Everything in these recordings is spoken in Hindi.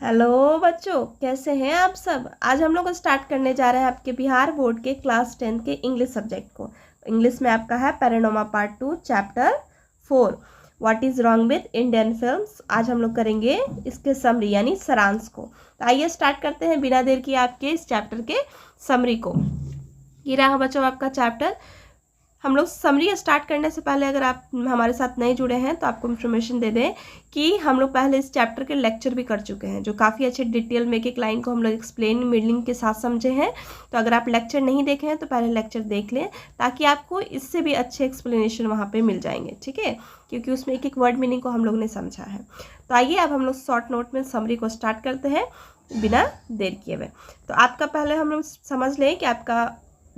हेलो बच्चों, कैसे हैं आप सब। आज हम लोग स्टार्ट करने जा रहे हैं आपके बिहार बोर्ड के क्लास 10 के इंग्लिश सब्जेक्ट को। इंग्लिश में आपका है panorama part 2 chapter 4 what is wrong with Indian films. आज हम लोग करेंगे इसके समरी यानी सारांश को। तो आइए स्टार्ट करते हैं बिना देर किए आपके इस चैप्टर के समरी को। ये रहा बच्चों आपका चैप्टर। हम लोग समरी स्टार्ट करने से पहले अगर आप हमारे साथ नहीं जुड़े हैं तो आपको इन्फॉर्मेशन दे दें कि हम लोग पहले इस चैप्टर के लेक्चर भी कर चुके हैं, जो काफ़ी अच्छे डिटेल में एक एक लाइन को हम लोग एक्सप्लेन मीनिंग के साथ समझे हैं। तो अगर आप लेक्चर नहीं देखे हैं तो पहले लेक्चर देख लें, ताकि आपको इससे भी अच्छे एक्सप्लेनेशन वहाँ पर मिल जाएंगे, ठीक है, क्योंकि उसमें एक एक वर्ड मीनिंग को हम लोग ने समझा है। तो आइए अब हम लोग शॉर्ट नोट में समरी को स्टार्ट करते हैं बिना देर किए हुए। तो आपका पहले हम लोग समझ लें कि आपका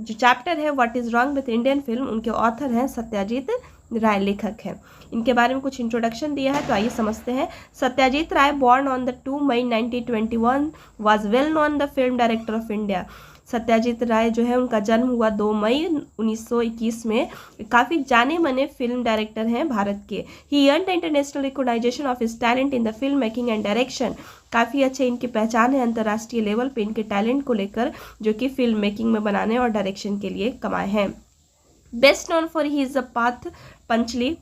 जो चैप्टर है what is wrong with Indian film, उनके ऑथर हैं सत्यजीत राय, लेखक हैं। इनके बारे में कुछ इंट्रोडक्शन दिया है, तो आइए समझते हैं। Satyajit Ray born on the 2 May 1921 was well known the film director of India. Satyajit Ray जो है उनका जन्म हुआ 2 मई 1921 में। काफ़ी जाने माने फिल्म डायरेक्टर हैं भारत के। He earn the international recognization of his talent in the film making and direction. काफ़ी अच्छे इनकी पहचान है अंतर्राष्ट्रीय लेवल पे इनके टैलेंट को लेकर, जो कि फिल्म मेकिंग में बनाने और डायरेक्शन के लिए कमाए हैं। Best known for he is a Pather Panchali,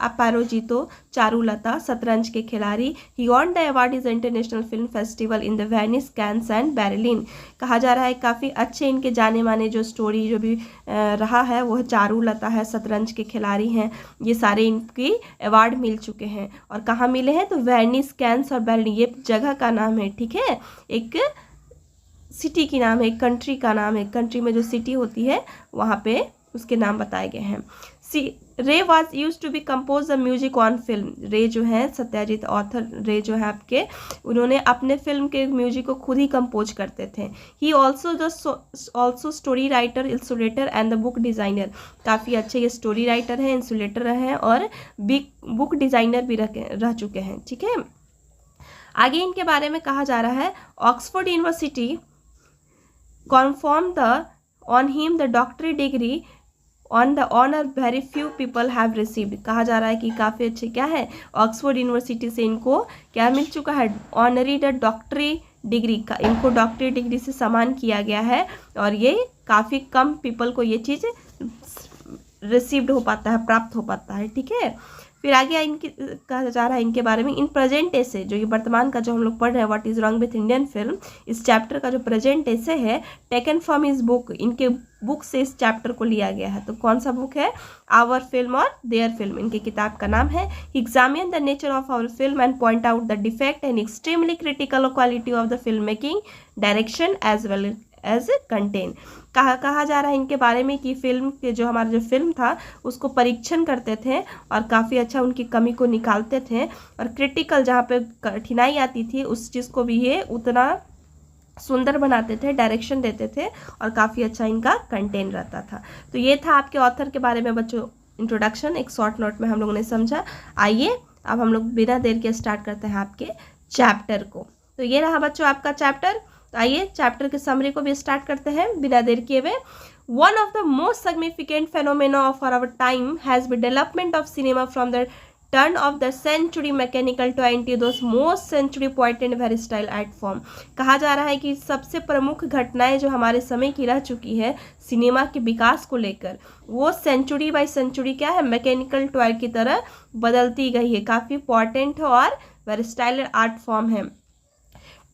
Aparajito, Charulata, Shatranj ke Khilari. He on the award is international film festival in the Venice, Cannes and Berlin. कहा जा रहा है काफ़ी अच्छे इनके जाने माने जो स्टोरी जो भी रहा है वो चारुलता है, शतरंज के खिलाड़ी हैं, ये सारे इनकी अवार्ड मिल चुके हैं। और कहाँ मिले हैं तो वेनिस, कैंस और बेर्लिन, ये जगह का नाम है, ठीक है, एक सिटी की नाम है, एक कंट्री का नाम है। कंट्री में जो सिटी होती है वहाँ पे उसके नाम बताए गए हैं। Ray was use to be compose the music on film. Ray जो है सत्यजीत ऑथर रे जो है आपके, उन्होंने अपने फिल्म के म्यूजिक को खुद ही कंपोज करते थे। He also story writer, insulator and the book designer. काफ़ी अच्छे ये स्टोरी राइटर हैं, इंसुलेटर हैं और बुक डिज़ाइनर भी रह चुके हैं, ठीक है। आगे इनके बारे में कहा जा रहा है Oxford university confirmed on him the doctorate degree on the honor very few people have received। कहा जा रहा है कि काफ़ी अच्छे क्या है, ऑक्सफोर्ड यूनिवर्सिटी से इनको क्या मिल चुका है, ऑनरी द डॉक्टरी डिग्री का, इनको डॉक्टरी डिग्री से सम्मान किया गया है। और ये काफ़ी कम पीपल को ये चीज़ रिसीव्ड हो पाता है, प्राप्त हो पाता है, ठीक है। फिर आगे इनकी कहा जा रहा है इनके बारे में इन प्रेजेंट एसे, जो ये वर्तमान का जो हम लोग पढ़ रहे हैं what is wrong with Indian film, इस चैप्टर का जो प्रेजेंट एसे है टेकन फ्रॉम हिज बुक, इनके बुक से इस चैप्टर को लिया गया है। तो कौन सा बुक है, आवर फिल्म और देयर फिल्म, इनकी किताब का नाम है। Examine the nature of our film and point out the defect and extremely critical quality of the film making, direction as well as content. कहा जा रहा है इनके बारे में कि फिल्म के जो हमारा जो फिल्म था उसको परीक्षण करते थे और काफ़ी अच्छा उनकी कमी को निकालते थे, और क्रिटिकल जहाँ पे कठिनाई आती थी उस चीज़ को भी ये उतना सुंदर बनाते थे, डायरेक्शन देते थे और काफ़ी अच्छा इनका कंटेंट रहता था। तो ये था आपके ऑथर के बारे में बच्चों इंट्रोडक्शन, एक शॉर्ट नोट में हम लोगों ने समझा। आइए अब हम लोग बिना देर के स्टार्ट करते हैं आपके चैप्टर को। तो ये रहा बच्चों आपका चैप्टर। तो आइए चैप्टर के समरी को भी स्टार्ट करते हैं बिना देर किए हुए। One of the most significant phenomena of our time has been development of cinema from the turn of the century mechanical to anti those most century point and very style art form. कहा जा रहा है कि सबसे प्रमुख घटनाएं जो हमारे समय की रह चुकी है सिनेमा के विकास को लेकर, वो सेंचुरी बाई सेंचुरी क्या है, मैकेनिकल टॉय की तरह बदलती गई है, काफ़ी इंपॉर्टेंट है और वेरी स्टाइल आर्ट फॉर्म है।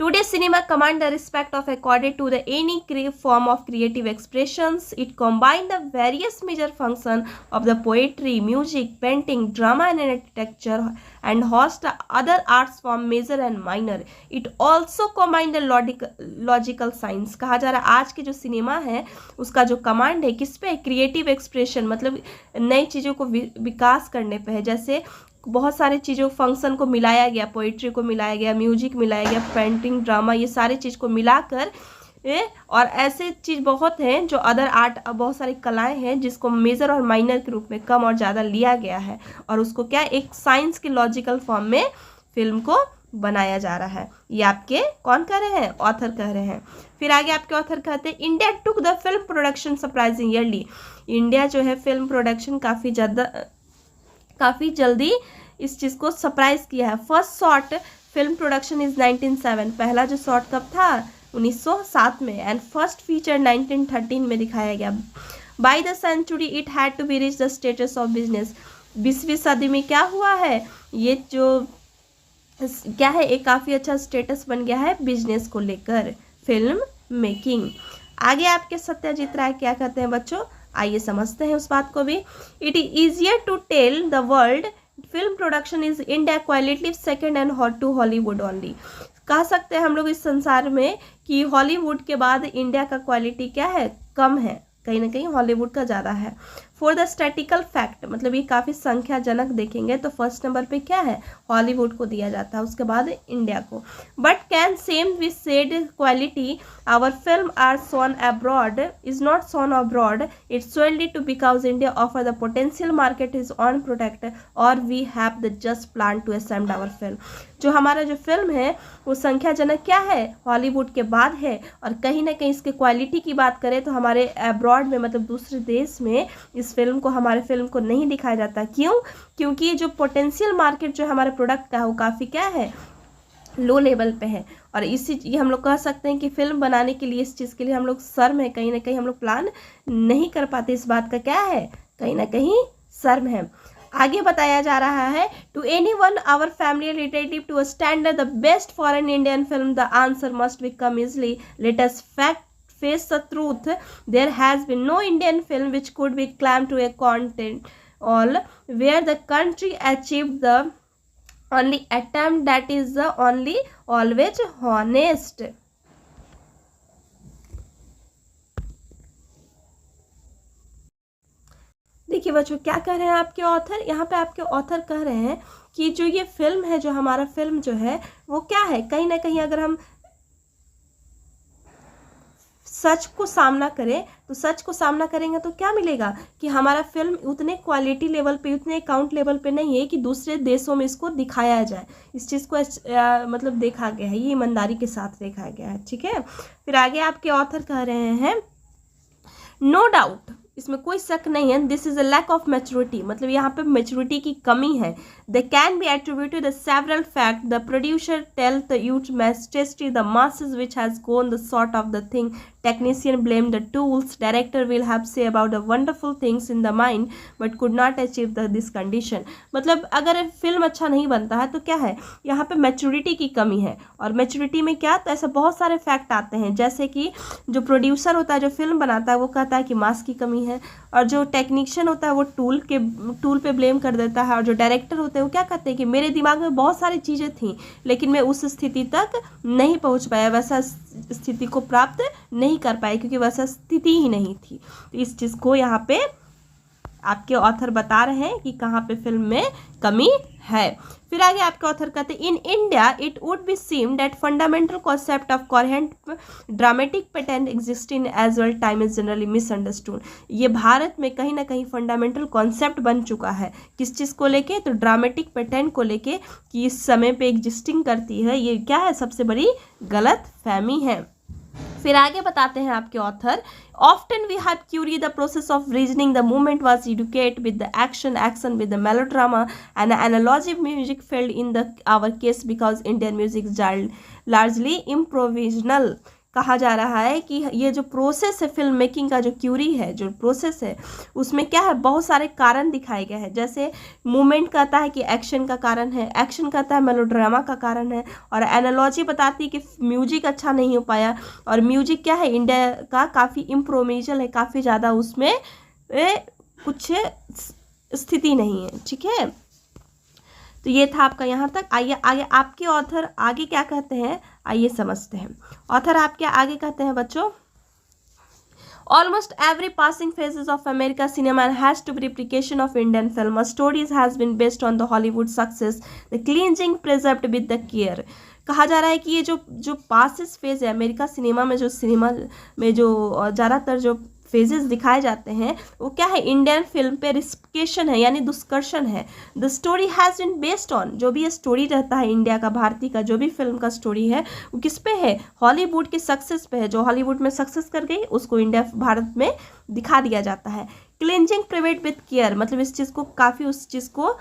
Today's cinema command the respect of accorded to the any form of creative expressions. It combines the various major functions of the poetry, music, painting, drama and architecture and host other arts form major and minor. It also combines the logical science. कहा जा रहा है आज के जो सिनेमा है उसका जो कमांड है किस पे, क्रिएटिव एक्सप्रेशन, मतलब नई चीज़ों को विकास करने पे है। जैसे बहुत सारे चीज़ों फंक्शन को मिलाया गया, पोइट्री को मिलाया गया, म्यूजिक मिलाया गया, पेंटिंग, ड्रामा, ये सारी चीज़ को मिलाकर और ऐसे चीज़ बहुत हैं जो अदर आर्ट, बहुत सारी कलाएं हैं जिसको मेजर और माइनर के रूप में कम और ज़्यादा लिया गया है और उसको क्या एक साइंस के लॉजिकल फॉर्म में फिल्म को बनाया जा रहा है। ये आपके कौन कह रहे हैं, ऑथर कह रहे हैं। फिर आगे आपके ऑथर कहते हैं India took the film production surprising yearly. India जो है फिल्म प्रोडक्शन काफ़ी जल्दी इस चीज़ को सरप्राइज किया है। First short film production is 1907, पहला जो शॉर्ट कब था 1907 में, एंड फर्स्ट फीचर 1913 में दिखाया गया। By the century it had to be reach the status of business, 20वीं सदी में क्या हुआ है, ये जो क्या है एक काफ़ी अच्छा स्टेटस बन गया है बिजनेस को लेकर, फिल्म मेकिंग। आगे आपके सत्यजीत राय क्या कहते हैं बच्चों, आइए समझते हैं उस बात को भी। It is easier to tell the world film production is India quality second and hot to Hollywood only, कह सकते हैं हम लोग इस संसार में कि हॉलीवुड के बाद इंडिया का क्वालिटी क्या है, कम है, कहीं ना कहीं हॉलीवुड का ज़्यादा है। फॉर द स्टैटिकल फैक्ट, मतलब ये काफ़ी संख्याजनक देखेंगे तो फर्स्ट नंबर पे क्या है, हॉलीवुड को दिया जाता है, उसके बाद इंडिया को। But can same we said quality our film are shown abroad is not shown abroad, it's solely to because India offer the potential market is on product और we have the just plan to ascend our film. जो हमारा जो फिल्म है वो संख्याजनक क्या है, हॉलीवुड के बाद है, और कहीं ना कहीं इसके क्वालिटी की बात करें तो हमारे अब्रॉड में मतलब दूसरे देश में इस फिल्म को, हमारे फिल्म को नहीं दिखाया जाता। क्यों, क्योंकि जो पोटेंशियल मार्केट जो हमारे प्रोडक्ट का है वो काफ़ी क्या है, लो लेवल पे है, और इसी ये हम लोग कह सकते हैं कि फिल्म बनाने के लिए इस चीज़ के लिए हम लोग शर्म है, कहीं ना कहीं हम लोग प्लान नहीं कर पाते, इस बात का क्या है, कहीं ना कहीं शर्म है। आगे बताया जा रहा है, to any one our family relative to standard the best for an Indian film the answer must become easily, let us face the truth, there has been no Indian film which could be claimed to a content all where the country achieved the only attempt that is the only always honest। देखिए बच्चों क्या कह रहे हैं आपके ऑथर, यहाँ पे आपके ऑथर कह रहे हैं कि जो ये फिल्म है, जो हमारा फिल्म जो है वो क्या है, कहीं ना कहीं अगर हम सच को सामना करें तो सच को सामना करेंगे तो क्या मिलेगा कि हमारा फिल्म उतने क्वालिटी लेवल पे, उतने अकाउंट लेवल पे नहीं है कि दूसरे देशों में इसको दिखाया जाए, इस चीज़ को मतलब देखा गया है, ये ईमानदारी के साथ देखा गया है, ठीक है। फिर आगे आपके ऑथर कह रहे हैं, नो डाउट, इसमें कोई शक नहीं है, this is a lack of maturity, मतलब यहाँ पे मैच्योरिटी की कमी है। They can be attributed the several fact, the producer tell the youth mass taste the masses which has gone the sort of the thing, technician blame the tools, director will have say about the wonderful things in the mind but could not achieve the this condition. मतलब अगर फिल्म अच्छा नहीं बनता है तो क्या है, यहाँ पे मैच्योरिटी की कमी है, और मैच्योरिटी में क्या, तो ऐसे बहुत सारे फैक्ट आते हैं, जैसे कि जो प्रोड्यूसर होता है, जो फिल्म बनाता है, वो कहता है कि मास की कमी है, और जो टेक्नीशियन होता है वो टूल पे ब्लेम कर देता है, और जो डायरेक्टर होते हैं वो क्या कहते हैं कि मेरे दिमाग में बहुत सारी चीज़ें थी लेकिन मैं उस स्थिति तक नहीं पहुंच पाया, वैसा स्थिति को प्राप्त नहीं कर पाए क्योंकि वैसा स्थिति ही नहीं थी। तो इस चीज़ को यहाँ पे आपके ऑथर बता रहे हैं कि कहाँ पे फिल्म में कमी है। फिर आगे आपके ऑथर कहते हैं, in India it would be seem that fundamental concept of coherent dramatic pattern existing as well time is generally misunderstood. ये भारत में कहीं ना कहीं फंडामेंटल कॉन्सेप्ट बन चुका है, किस चीज़ को लेके, तो ड्रामेटिक पैटर्न को लेके कि इस समय पे एग्जिस्टिंग करती है, ये क्या है, सबसे बड़ी गलत फहमी है। फिर आगे बताते हैं आपके author, often we have query the process of reasoning the movement was educate with the action with the melodrama and analogy music field in the our case because Indian music largely improvisational. कहा जा रहा है कि ये जो प्रोसेस है फिल्म मेकिंग का, जो क्यूरी है, जो प्रोसेस है, उसमें क्या है, बहुत सारे कारण दिखाए गए हैं। जैसे मूवमेंट कहता है कि एक्शन का कारण है, एक्शन कहता है मेलोड्रामा का कारण है, और एनालॉजी बताती है कि म्यूजिक अच्छा नहीं हो पाया, और म्यूजिक क्या है, इंडिया का काफ़ी इम्प्रोविजनल है, काफ़ी ज़्यादा उसमें कुछ स्थिति नहीं है, ठीक है। तो ये था आपका यहाँ तक। आइए आगे आपके ऑथर आगे क्या कहते हैं, आइए समझते हैं। ऑथर आपके आगे कहते हैं बच्चों, almost every passing phases of America cinema has to be replication of Indian film. Stories has been based on the Hollywood success, the cleansing preserved with the care. कहा जा रहा है कि ये जो पासिस फेज है अमेरिका सिनेमा में जो ज़्यादातर जो फेजेस दिखाए जाते हैं वो क्या है, इंडियन फिल्म पे रिस्पिकेशन है, यानी दुष्कर्षण है। The story has been based on, जो भी ये स्टोरी रहता है इंडिया का, भारतीय का जो भी फिल्म का स्टोरी है वो किस पे है, हॉलीवुड के सक्सेस पे है। जो हॉलीवुड में सक्सेस कर गई उसको इंडिया भारत में दिखा दिया जाता है। क्लिंजिंग प्रिवेट विथ केयर, मतलब इस चीज़ को काफ़ी उस चीज़ को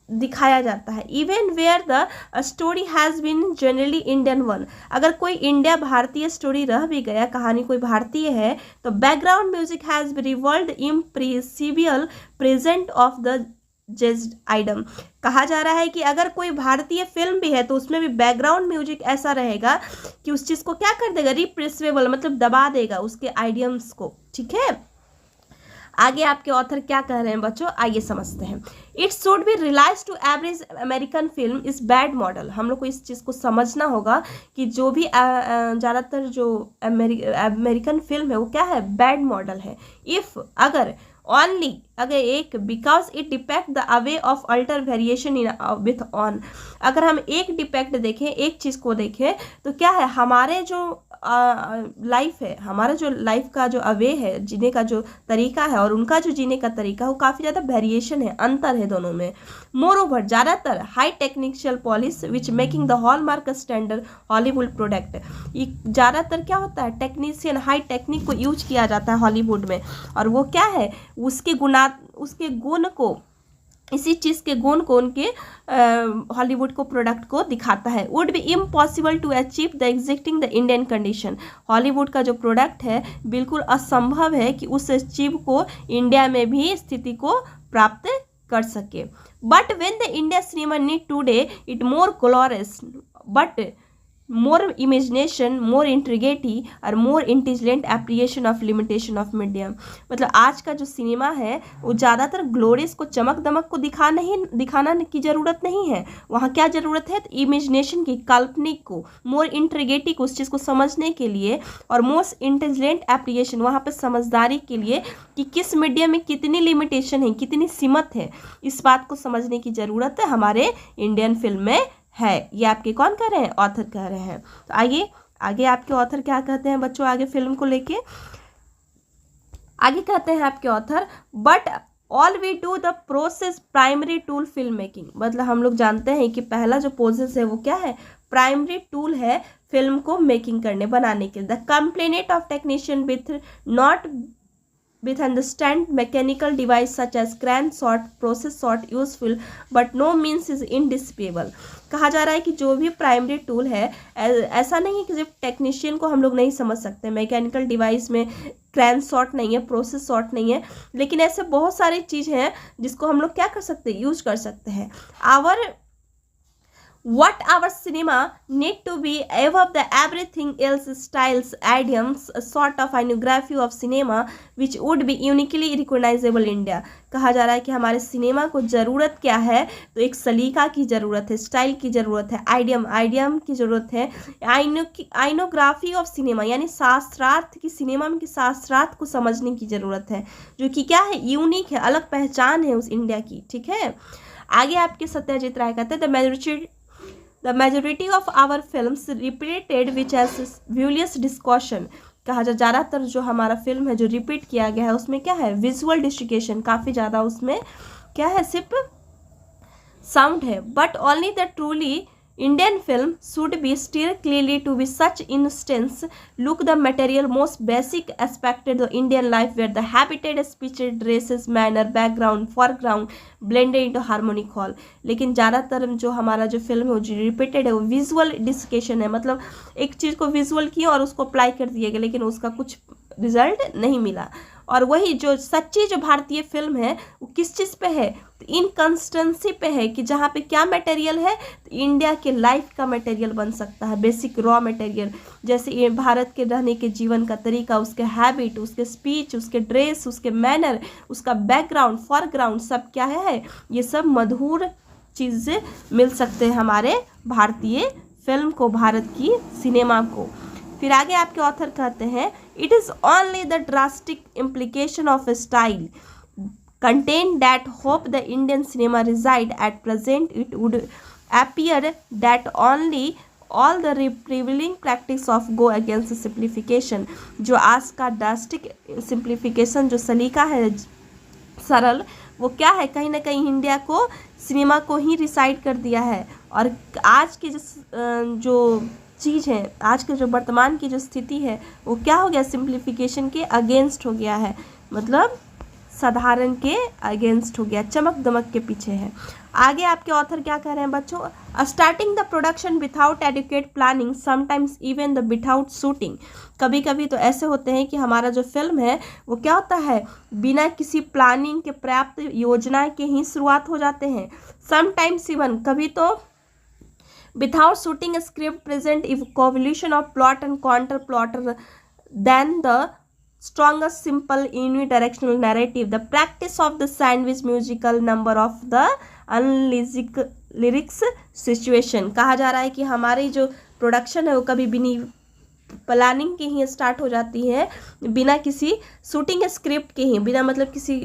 दिखाया जाता है। Even where the story has been generally Indian one, अगर कोई इंडिया भारतीय स्टोरी रह भी गया, कहानी कोई भारतीय है, तो background music has revolve इम्प्रेसिबल present of the judged item. कहा जा रहा है कि अगर कोई भारतीय फिल्म भी है तो उसमें भी बैकग्राउंड म्यूजिक ऐसा रहेगा कि उस चीज़ को क्या कर देगा, रिप्रेसिबल मतलब दबा देगा उसके आइडियम्स को। ठीक है, आगे आपके ऑथर क्या कह रहे हैं बच्चों, आइए समझते हैं। It should be realise to average American film is bad model. हम लोग को इस चीज़ को समझना होगा कि जो भी ज़्यादातर जो अमेरिकन फिल्म है वो क्या है, बैड मॉडल है। इफ़ अगर ओनली अगर एक because it depict the away of alter variation in with on, अगर हम एक डिपेक्ट देखें, एक चीज़ को देखें तो क्या है, हमारे जो लाइफ है, हमारा जो लाइफ का जो अवे है, जीने का जो तरीका है और उनका जो जीने का तरीका है वो काफ़ी ज़्यादा वेरिएशन है, अंतर है दोनों में। मोर ओवर ज़्यादातर high technical polish which making the hallmark standard Hollywood product, ये ज़्यादातर क्या होता है, टेक्नीशियन हाई टेक्निक को यूज किया जाता है हॉलीवुड में, और वो क्या है, उसके गुण को, इसी चीज़ के गुण को उनके हॉलीवुड को प्रोडक्ट को दिखाता है। Would be impossible to achieve the existing the Indian condition, Hollywood का जो प्रोडक्ट है बिल्कुल असंभव है कि उस चीज को इंडिया में भी स्थिति को प्राप्त कर सके। But when the India cinema need today it more glorious but more imagination, more integrity और more intelligent appreciation of limitation of medium, मतलब आज का जो सिनेमा है वो ज़्यादातर ग्लोरियस को, चमक दमक को दिखाना की ज़रूरत नहीं है, वहाँ क्या ज़रूरत है, इमेजिनेशन की, काल्पनिक को, मोर इंट्रिगेटी को, उस चीज़ को समझने के लिए, और मोस्ट इंटेलिजेंट एप्रिएशन, वहाँ पर समझदारी के लिए कि किस मीडियम में कितनी लिमिटेशन है, कितनी सीमित है, इस बात को समझने की ज़रूरत है हमारे इंडियन फिल्म में है। ये आपके कौन कह रहे हैं, ऑथर कह रहे हैं। तो आइए आगे आपके ऑथर क्या कहते हैं बच्चों, आगे फिल्म को लेके आगे कहते हैं आपके author, but all we do the process primary tool film making, मतलब हम लोग जानते हैं कि पहला जो प्रोसेस है वो क्या है, प्राइमरी टूल है फिल्म को मेकिंग करने, बनाने के लिए। The complaint of technician with not with understand mechanical device such as crank sort, process sort useful but no means is indispensable। कहा जा रहा है कि जो भी प्राइमरी टूल है, ऐसा नहीं है कि सिर्फ टेक्नीशियन को हम लोग नहीं समझ सकते, मैकेनिकल डिवाइस में क्रैंक सॉर्ट नहीं है, प्रोसेस सॉर्ट नहीं है, लेकिन ऐसे बहुत सारी चीज़ हैं जिसको हम लोग क्या कर सकते हैं, यूज कर सकते हैं। What our cinema need to be above the everything else styles, idioms, a sort of iconography of cinema which would be uniquely recognizable India। कहा जा रहा है कि हमारे सिनेमा को ज़रूरत क्या है, तो एक सलीका की ज़रूरत है, स्टाइल की ज़रूरत है, आइडियम की ज़रूरत है, आइनोग्राफी ऑफ सिनेमा यानी शास्त्रार्थ की, सिनेमा में की शास्त्रार्थ को समझने की ज़रूरत है, जो कि क्या है, यूनिक है, अलग पहचान है उस इंडिया की। ठीक है, आगे आपके सत्यजीत राय कहते हैं The majority of our films repeated which has various discussion। कहा जा ज़्यादातर जो हमारा फिल्म है जो रिपीट किया गया है उसमें क्या है, विजुअल डिस्ट्रिक्शन, काफ़ी ज़्यादा उसमें क्या है, सिर्फ साउंड है। But only the truly Indian film should be steered clearly to be such instance look the material most basic aspect of the Indian life where the habitat, species, races, manner, background, foreground blended into harmonic whole। लेकिन ज़्यादातर जो हमारा जो फिल्म है वो जो रिपीटेड है वो विजुअल डिस्कशन है, मतलब एक चीज़ को विजुअल किया और उसको अप्लाई कर दिया गया लेकिन उसका कुछ रिजल्ट नहीं मिला। और वही जो सच्ची जो भारतीय फिल्म है वो किस चीज़ पे है, तो इनकंसिस्टेंसी पे है कि जहाँ पे क्या मटेरियल है, तो इंडिया के लाइफ का मटेरियल बन सकता है, बेसिक रॉ मटेरियल, जैसे ये भारत के रहने के जीवन का तरीका, उसके हैबिट, उसके स्पीच, उसके ड्रेस, उसके मैनर, उसका बैकग्राउंड, फॉरग्राउंड, सब क्या है, ये सब मधुर चीज़ें मिल सकते हैं हमारे भारतीय फिल्म को, भारत की सिनेमा को। फिर आगे आपके ऑथर कहते हैं, it is only the drastic implication of A style contain that hope the Indian cinema reside at present it would appear that only all the prevailing practice of go against simplification। जो आज का ड्रास्टिक सिंप्लीफिकेशन जो सलीका है सरल, वो क्या है, कहीं ना कहीं इंडिया को, सिनेमा को ही रिसाइड कर दिया है, और आज की जो चीज़ है, आज के जो वर्तमान की जो स्थिति है वो क्या हो गया, सिंप्लीफिकेशन के अगेंस्ट हो गया है, मतलब साधारण के अगेंस्ट हो गया, चमक दमक के पीछे है। आगे आपके ऑथर क्या कह रहे हैं बच्चों, starting the production without adequate planning sometimes even the without shooting. कभी कभी तो ऐसे होते हैं कि हमारा जो फिल्म है वो क्या होता है, बिना किसी प्लानिंग के, पर्याप्त योजना के ही शुरुआत हो जाते हैं। समटाइम्स इवन, कभी तो without shooting a script present if coevolution of plot and counter plot than the strongest simple unidirectional narrative. The practice of the sandwich musical number of the unlyric lyrics situation। कहा जा रहा है कि हमारी जो प्रोडक्शन है वो कभी बिनी प्लानिंग की ही स्टार्ट हो जाती है, बिना किसी शूटिंग स्क्रिप्ट के ही, बिना मतलब किसी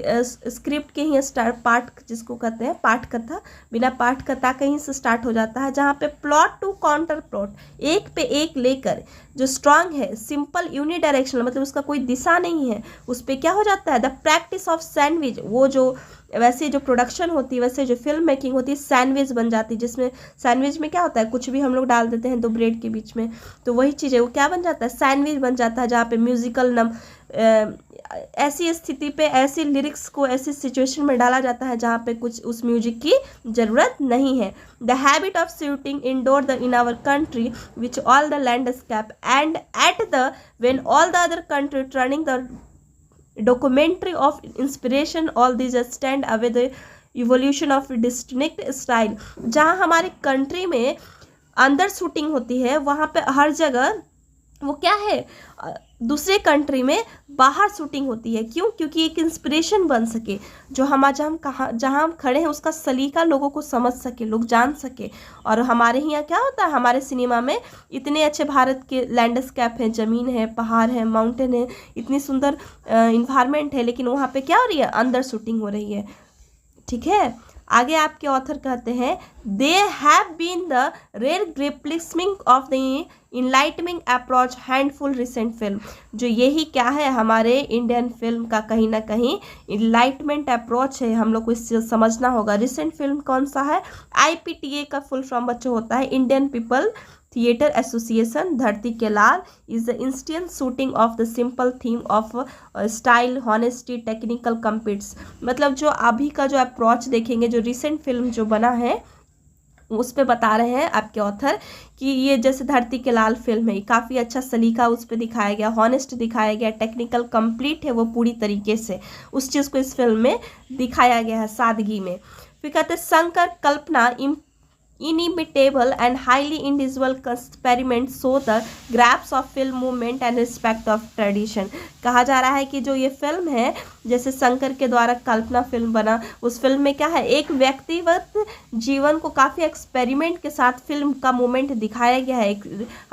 स्क्रिप्ट के ही स्टार्ट, पाठ जिसको कहते हैं पाठ कथा, बिना पाठ कथा कहीं से स्टार्ट हो जाता है, जहाँ पे प्लॉट टू काउंटर प्लॉट, एक पे एक लेकर जो स्ट्रांग है, सिंपल यूनिडायरेक्शनल मतलब उसका कोई दिशा नहीं है, उस पर क्या हो जाता है, द प्रैक्टिस ऑफ सैंडविच, वो जो वैसे जो प्रोडक्शन होती है, वैसे जो फिल्म मेकिंग होती है, सैंडविच बन जाती है, जिसमें सैंडविच में क्या होता है, कुछ भी हम लोग डाल देते हैं दो ब्रेड के बीच में, तो वही चीज़ है, वो क्या बन जाता है, सैंडविच बन जाता है, जहाँ पे म्यूजिकल ऐसी स्थिति पे ऐसी लिरिक्स को ऐसी सिचुएशन में डाला जाता है जहाँ पे कुछ उस म्यूजिक की ज़रूरत नहीं है। The habit of shooting indoor the in our country which all the landscape and at the when all the other country turning the documentary of inspiration, all these stand away the evolution of distinct style। जहाँ हमारे कंट्री में अंदर शूटिंग होती है, वहाँ पे हर जगह वो क्या है, दूसरे कंट्री में बाहर शूटिंग होती है। क्यों? क्योंकि एक इंस्पिरेशन बन सके, जो जहाँ हम खड़े हैं उसका सलीका लोगों को समझ सके, लोग जान सके। और हमारे यहाँ क्या होता है, हमारे सिनेमा में इतने अच्छे भारत के लैंडस्केप है, ज़मीन है, पहाड़ है, माउंटेन है, इतनी सुंदर इन्वायरमेंट है, लेकिन वहाँ पे क्या हो रही है, अंदर शूटिंग हो रही है। ठीक है, आगे आपके ऑथर कहते हैं, they have been the rare glimmerings of the enlightening approach handful recent film. जो यही क्या है, हमारे इंडियन फिल्म का कहीं ना कहीं इनलाइटमेंट अप्रोच है, हम लोग को इस चीज़ समझना होगा। रिसेंट फिल्म कौन सा है, IPTA का फुल फॉर्म बच्चों होता है Indian people theatre association. Dharti ke Lal is the instant shooting of the simple theme of style honesty technical competence. मतलब जो अभी का जो अप्रोच देखेंगे, जो रिसेंट फिल्म जो बना है उस पे बता रहे हैं आपके ऑथर कि ये जैसे धरती के लाल फिल्म है, काफ़ी अच्छा सलीका उस पे दिखाया गया, हॉनेस्ट दिखाया गया, टेक्निकल कंप्लीट है वो पूरी तरीके से, उस चीज़ को इस फिल्म में दिखाया गया है सादगी में। फिर कहते हैं शंकर कल्पना inimitable and highly individual experiments show the grasp of film movement and respect of tradition। कहा जा रहा है कि जो ये फिल्म है, जैसे शंकर के द्वारा कल्पना फिल्म बना, उस फिल्म में क्या है, एक व्यक्तिगत जीवन को काफ़ी एक्सपेरिमेंट के साथ फिल्म का मूवमेंट दिखाया गया है,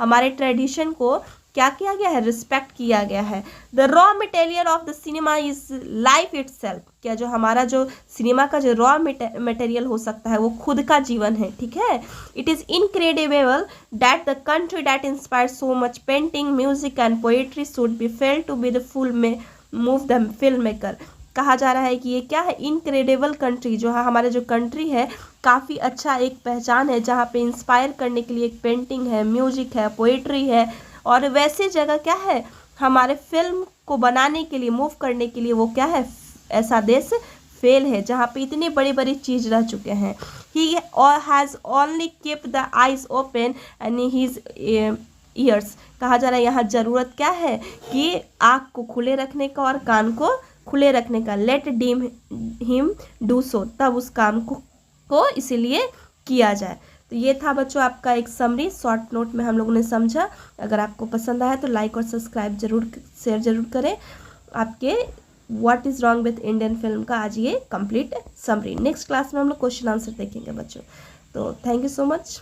हमारे ट्रेडिशन को क्या किया गया है, रिस्पेक्ट किया गया है। The raw material of the cinema is life itself. क्या जो हमारा जो सिनेमा का जो रॉ मटेरियल हो सकता है वो खुद का जीवन है। ठीक है, it is incredible that the country that inspire so much painting music and poetry should be failed to be the full में मूव द फिल्म मेकर। कहा जा रहा है कि ये क्या है, इनक्रेडिबल कंट्री, जो है हमारे जो कंट्री है काफ़ी अच्छा एक पहचान है, जहाँ पे इंस्पायर करने के लिए एक पेंटिंग है, म्यूजिक है, पोएट्री है, और वैसे जगह क्या है, हमारे फिल्म को बनाने के लिए, मूव करने के लिए वो क्या है, ऐसा देश फेल है जहाँ पे इतनी बड़ी बड़ी चीज़ रह चुके हैं। He has only keep the eyes open and his ears. कहा जा रहा है यहाँ ज़रूरत क्या है कि आँख को खुले रखने का और कान को खुले रखने का। Let deem him do so, तब उस काम को इसीलिए किया जाए। तो ये था बच्चों आपका एक समरी, शॉर्ट नोट में हम लोगों ने समझा। अगर आपको पसंद आया तो लाइक और सब्सक्राइब जरूर, शेयर जरूर करें। आपके what is wrong with Indian film का आज ये कंप्लीट समरी। नेक्स्ट क्लास में हम लोग क्वेश्चन आंसर देखेंगे बच्चों। तो थैंक यू सो मच।